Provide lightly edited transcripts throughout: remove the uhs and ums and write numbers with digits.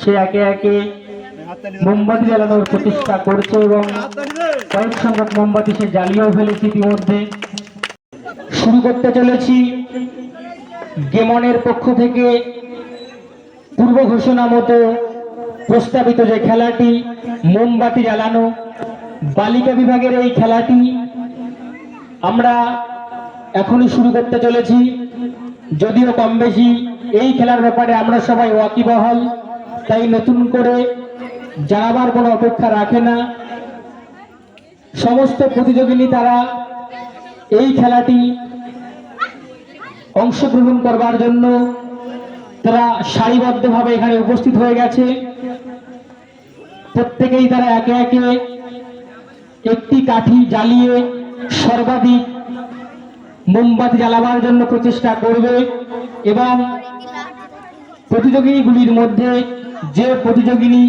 সে একে একে মোমবাতি জ্বালানোর প্রচেষ্টা করছে এবং কয়েক সংখ্যক মোমবাতি সে জ্বালিয়েও ফেলেছে ইতিমধ্যে। শুরু করতে চলেছি গেমনের পক্ষ থেকে পূর্ব ঘোষণা মতো প্রস্তাবিত যে খেলাটি মোমবাতি জ্বালানো, বালিকা বিভাগের এই খেলাটি আমরা এখনই শুরু করতে চলেছি। যদিও কম বেশি এই খেলার ব্যাপারে আমরা সবাই ওয়াকিবহাল, তাই নতুন করে জানাবার কোনো অপেক্ষা রাখে না। সমস্ত প্রতিযোগিনী তারা এই খেলাটি অংশগ্রহণ করবার জন্য তারা সারিবদ্ধভাবে এখানে উপস্থিত হয়ে গেছে। প্রত্যেকেই তারা একে একে একটি কাঠি জ্বালিয়ে সর্বাধিক মোমবাতি জ্বালাবার জন্য প্রচেষ্টা করবে এবং প্রতিযোগিনীগুলির মধ্যে যে প্রতিযোগিনী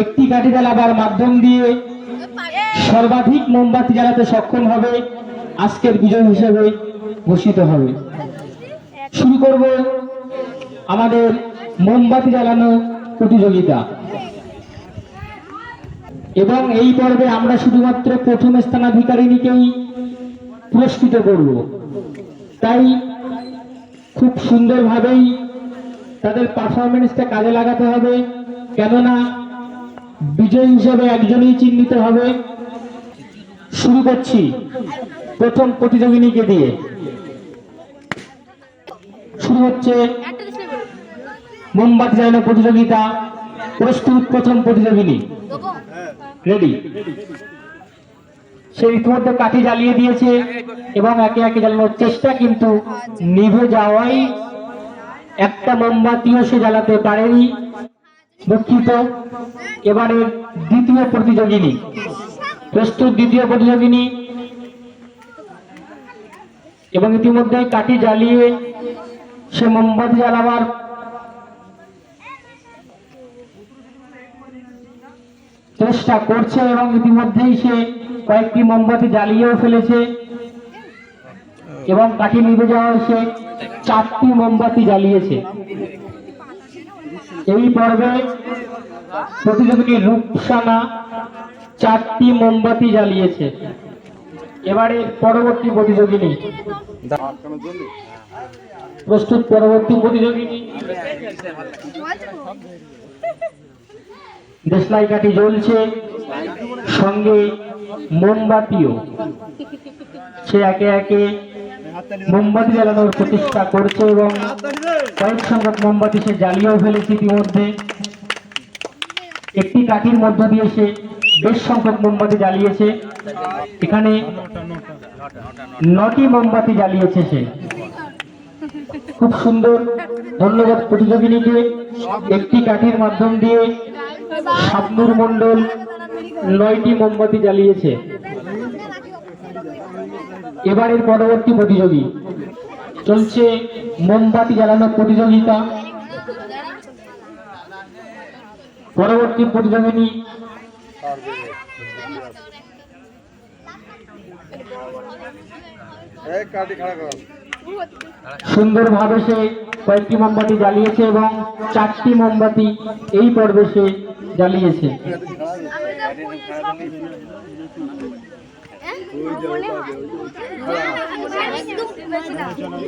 একটি কাঠি জ্বালাবার মাধ্যম দিয়ে সর্বাধিক মোমবাতি জ্বালাতে সক্ষম হবে আজকের বিজয় হিসেবে ঘোষিত হবে। শুরু করব আমাদের মোমবাতি জ্বালানো প্রতিযোগিতা এবং এই পর্বে আমরা শুধুমাত্র প্রথম স্থানাধিকারিণীকেই পুরস্কৃত করব। তাই খুব সুন্দরভাবেই তাদের পারফরমেন্সটা কাজে লাগাতে হবে, কেননা বিজয়ী হিসেবে একজনই চিহ্নিত হবে। শুরু করছি প্রথম প্রতিযোগিনীকে দিয়ে। শুরু হচ্ছে মোমবাতি জ্বালানো প্রতিযোগিতা। প্রস্তুত প্রথম প্রতিযোগিনী, রেডি। সে ইতিমধ্যে কাঠি জ্বালিয়ে দিয়েছে এবং একে একে জ্বালানোর চেষ্টা, কিন্তু নিভে যাওয়াই একটা মোমবাতিও সে জ্বালাতে পারেনি। দুঃখিত। এবারে দ্বিতীয় প্রতিযোগিনী, প্রস্তুত দ্বিতীয় প্রতিযোগিনী, এবং ইতিমধ্যে কাঠি জ্বালিয়ে সে মোমবাতি জ্বালাবার চেষ্টা করছে এবং ইতিমধ্যেই সে কয়েকটি মোমবাতি জ্বালিয়েও ফেলেছে এবং কাঠি নিভে যাওয়ায় সে 4টি মোমবাতি জ্বালিয়েছে। এই পর্বে প্রতিযোগিনী রূপসানা 4টি মোমবাতি জ্বালিয়েছে। এবারে পরবর্তী প্রতিযোগিনী, প্রস্তুত পরবর্তী প্রতিযোগিনী। দেশলাই কাঠি জ্বলছে, সঙ্গে মোমবাতিও। সে একে একে মোমবাতি জ্বালানোর প্রচেষ্টা করছে এবং কয়েক সংখ্যক মোমবাতি সে জ্বালিয়েও ফেলেছে ইতিমধ্যে। একটি কাঠির মধ্য দিয়ে সে বেশ সংখ্যক মোমবাতি জ্বালিয়েছে। এখানে 9টি মোমবাতি জ্বালিয়েছে সে। খুব সুন্দর, ধন্যবাদ প্রতিযোগিনীকে। একটি কাঠির মাধ্যম দিয়ে শাবনূর মণ্ডল 9টি মোমবাতি জ্বালিয়েছে। এবারের পরবর্তী প্রতিযোগী, চলছে মোমবাতি জ্বালানোর প্রতিযোগিতা। পরবর্তী প্রতিযোগিনী সুন্দরভাবে সে কয়েকটি মোমবাতি জ্বালিয়েছে এবং 4টি মোমবাতি এই পর্বে সে জ্বালিয়েছে।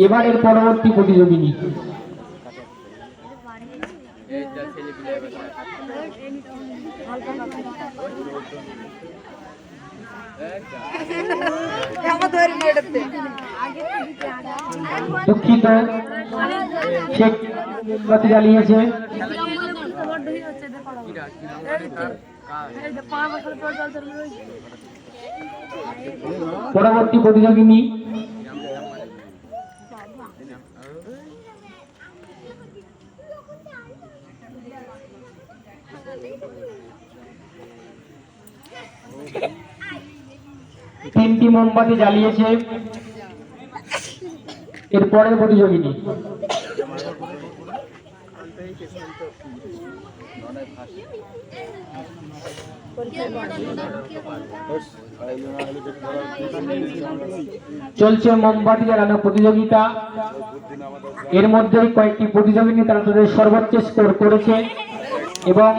এবারের পরবর্তী প্রতিযোগিনী, দুঃখিত, সে মোমবাতি জ্বালিয়েছে। পরবর্তী প্রতিযোগিনী তিনটি মোমবাতি জ্বালিয়েছে। এর পরের প্রতিযোগিনী চলছে মোমবাতি জ্বালানো প্রতিযোগিতা। এর মধ্যে কয়েকটি প্রতিযোগিনী তারা তাদের সর্বোচ্চ স্কোর করেছে। এবং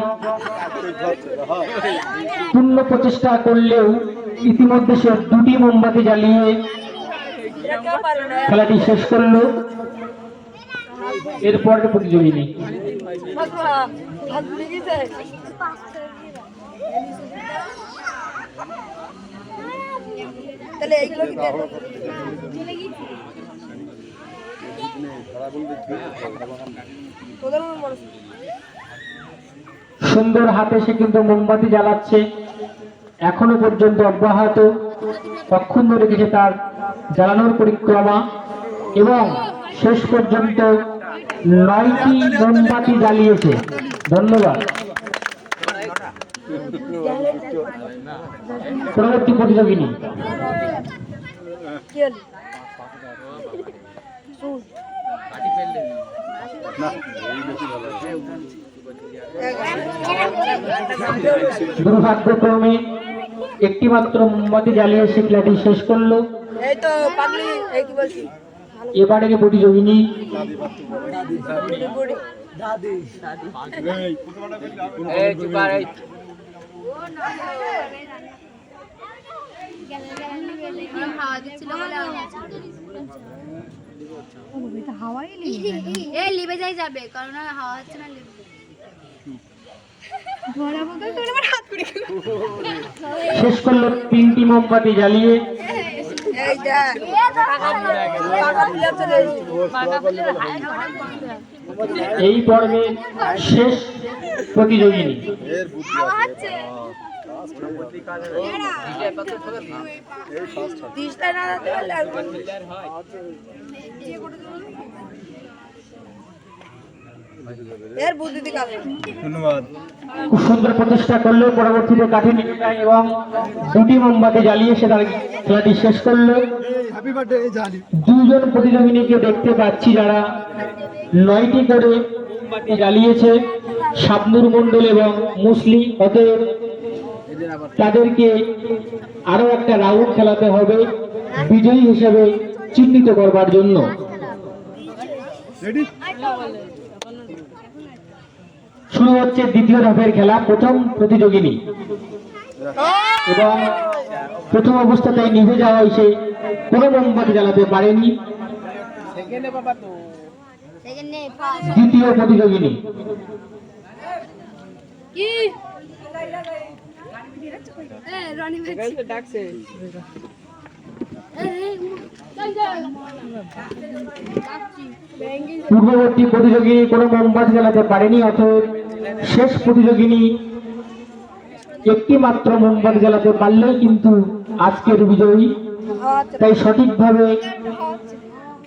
পূর্ণ প্রচেষ্টা করলেও ইতিমধ্যে সে দুটি মোমবাতি জ্বালিয়ে খেলাটি শেষ করলো। এরপর প্রতিযোগী নেই। সুন্দর হাতে সে কিন্তু মোমবাতি জ্বালাচ্ছে, এখনো পর্যন্ত অব্যাহত অক্ষুণ্ণ রেখেছে তার জ্বালানোর পরিক্রমা এবং শেষ পর্যন্ত 9টি মোমবাতি জ্বালিয়েছে। ধন্যবাদ। পরবর্তী প্রতিযোগিনী দুর্ভাগ্যক্রমে একটি মাত্র মোমবাতি জ্বালিয়ে সে খেলাটি শেষ করলো। এবারে প্রতিযোগিনী লিবে যাবে কারণ হাওয়া হচ্ছে না। শেষ করলো 3টি মোমবাতি জ্বালিয়ে। এই পর্বে শেষ প্রতিযোগিনী খুব সুন্দর প্রচেষ্টা করলো, পরবর্তীতে কাঠি নিয়ে যায় এবং 2টি মোমবাতি জ্বালিয়ে সে তার খেলাটি শেষ করলো। 2জন প্রতিযোগিনীকে দেখতে পাচ্ছি যারা 9টি করে মোমবাতি জ্বালিয়েছে, শাবনুর মন্ডল এবং মুসলি। অতএব তাদেরকে আরো একটা রাউন্ড খেলাতে হবে বিজয়ী হিসেবে চিহ্নিত করবার জন্য। শুরু হচ্ছে দ্বিতীয় ধাপের খেলা। প্রথম প্রতিযোগিনী এবং প্রথম অবস্থাতেই নিভে যাওয়ায় সে কোনো মোমবাতি জ্বালাতে পারেনি। দ্বিতীয় প্রতিযোগিনী পূর্ববর্তী প্রতিযোগী কোনো মোমবাতি জ্বালাতে পারেনি, অতএব শেষ প্রতিযোগিনী একটি মাত্র মোমবাতি জ্বালাতে পারলেই কিন্তু আজকের বিজয়ী। তাই সঠিকভাবে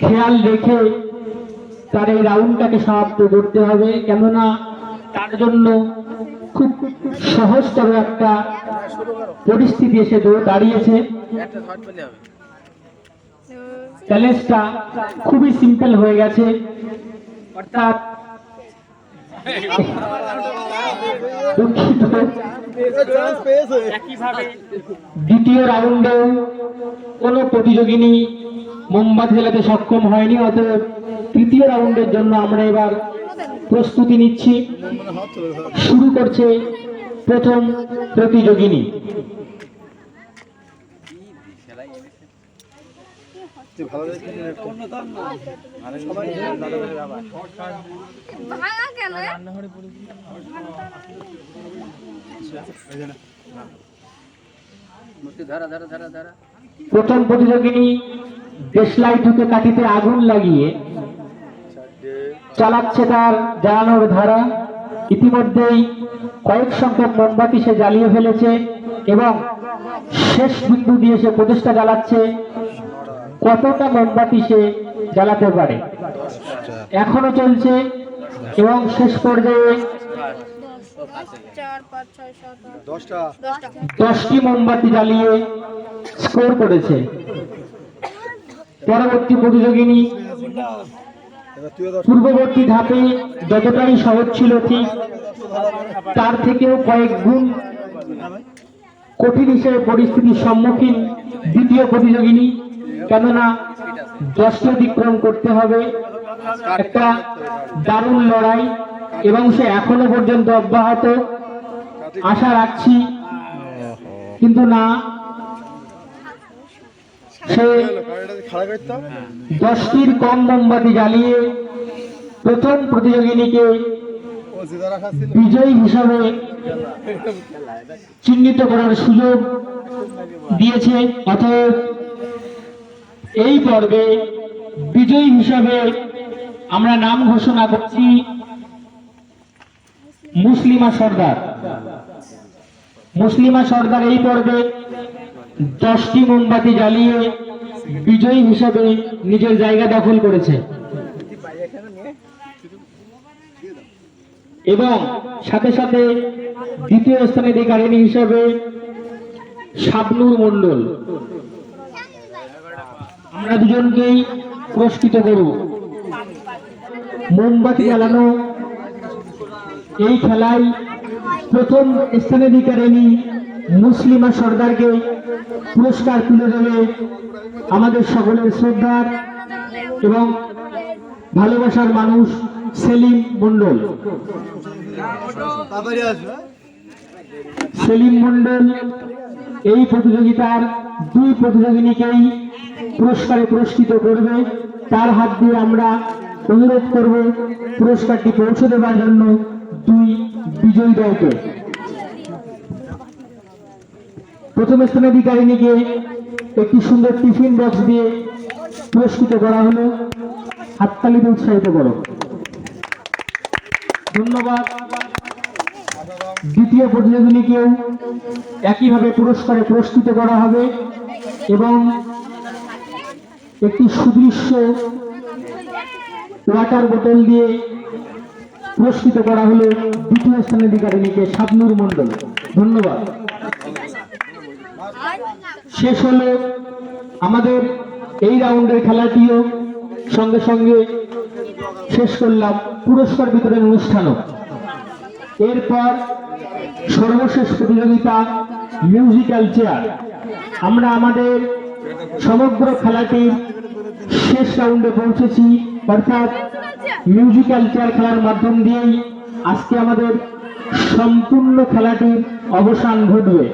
খেয়াল রেখে তার এই রাউন্ডটাকে সমাপ্ত করতে হবে, কেননা তার জন্য খুব সহজতর একটা পরিস্থিতি এসে দাঁড়িয়েছে। চ্যালেঞ্জটা খুবই সিম্পল হয়ে গেছে, অর্থাৎ দ্বিতীয় রাউন্ডে কোনো প্রতিযোগিনী মোমবাতি জ্বালাতে সক্ষম হয়নি। অতএব তৃতীয় রাউন্ডের জন্য আমরা এবার প্রস্তুতি নিচ্ছি। শুরু করছে প্রথম প্রতিযোগিনী। প্রথম প্রতিযোগিনী দেশলাই ঢুকে কাঠিতে আগুন লাগিয়ে চালাচ্ছে তার জ্বালানোর ধারা। ইতিমধ্যেই কয়েক সংখ্যক মোমবাতি সে জ্বালিয়ে ফেলেছে এবং শেষ বিন্দু দিয়ে সে প্রচেষ্টা চালাচ্ছে কতটা মোমবাতি সে জ্বালাতে পারে। এখনো চলছে এবং শেষ পর্যায়ে 10টি মোমবাতি জ্বালিয়ে স্কোর করেছে। পরবর্তী প্রতিযোগিনী পূর্ববর্তী ধাপে যতটাই সহজ ছিল ঠিক তার থেকেও কয়েক গুণ কঠিন হিসেবে পরিস্থিতির সম্মুখীন দ্বিতীয় প্রতিযোগিনী, কেননা 10টি অতিক্রম করতে হবে। একটা দারুণ লড়াই এবং সে এখনো পর্যন্ত অব্যাহত। আশা রাখছি, কিন্তু না, সে 10টির কম মোমবাতি জ্বালিয়ে প্রথম প্রতিযোগিনীকে বিজয়ী হিসাবে চিহ্নিত করার সুযোগ দিয়েছে। অতএব এই পর্বে বিজয়ী হিসাবে আমরা নাম ঘোষণা করছি মুসলিমা সর্দার। মুসলিমা সর্দার এই পর্বে 10টি মোমবাতি জ্বালিয়ে বিজয়ী হিসাবে নিজের জায়গা দখল করেছে এবং সাথে সাথে দ্বিতীয় স্থানাধিকারিণী হিসাবে শাবনূর মণ্ডল। আমরা দুজনকেই পুরস্কৃত করব। মোমবাতি জ্বালানো এই খেলায় প্রথম স্থানাধিকারিণী মুসলিমা সর্দারকে পুরস্কার তুলে দেবে আমাদের সকলের শ্রদ্ধার এবং ভালোবাসার মানুষ সেলিম মণ্ডল। সেলিম মণ্ডল এই প্রতিযোগিতার 2 প্রতিযোগিনীকেই পুরস্কারে পুরস্কৃত করবে। তার হাত দিয়ে আমরা অনুরোধ করব পুরস্কারটি পৌঁছে দেওয়ার জন্য 2 বিজয়ী দলকে। প্রথম স্থানাধিকারিণীকে একটি সুন্দর টিফিন বক্স দিয়ে পুরস্কৃত করা হলো। হাততালিতে উৎসাহিত করো। ধন্যবাদ। দ্বিতীয় প্রতিযোগিনীকেও একইভাবে পুরস্কারে পুরস্কৃত করা হবে এবং একটি সুদৃশ্য ওয়াটার বোতল দিয়ে পুরস্কৃত করা হলো দ্বিতীয় স্থানাধিকারিণীকে শাবনূর মণ্ডল। ধন্যবাদ। শেষ হলো আমাদের এই রাউন্ডের খেলাটিও। সঙ্গে সঙ্গে শেষ করলাম পুরস্কার বিতরণ অনুষ্ঠানও। এরপর সর্বশেষ প্রতিযোগিতা মিউজিক্যাল চেয়ার। আমরা আমাদের সমগ্র খেলাটির শেষ রাউন্ডে পৌঁছেছি, অর্থাৎ মিউজিক্যাল চেয়ার খেলার মাধ্যম দিয়েই আজকে আমাদের সম্পূর্ণ খেলাটির অবসান ঘটবে।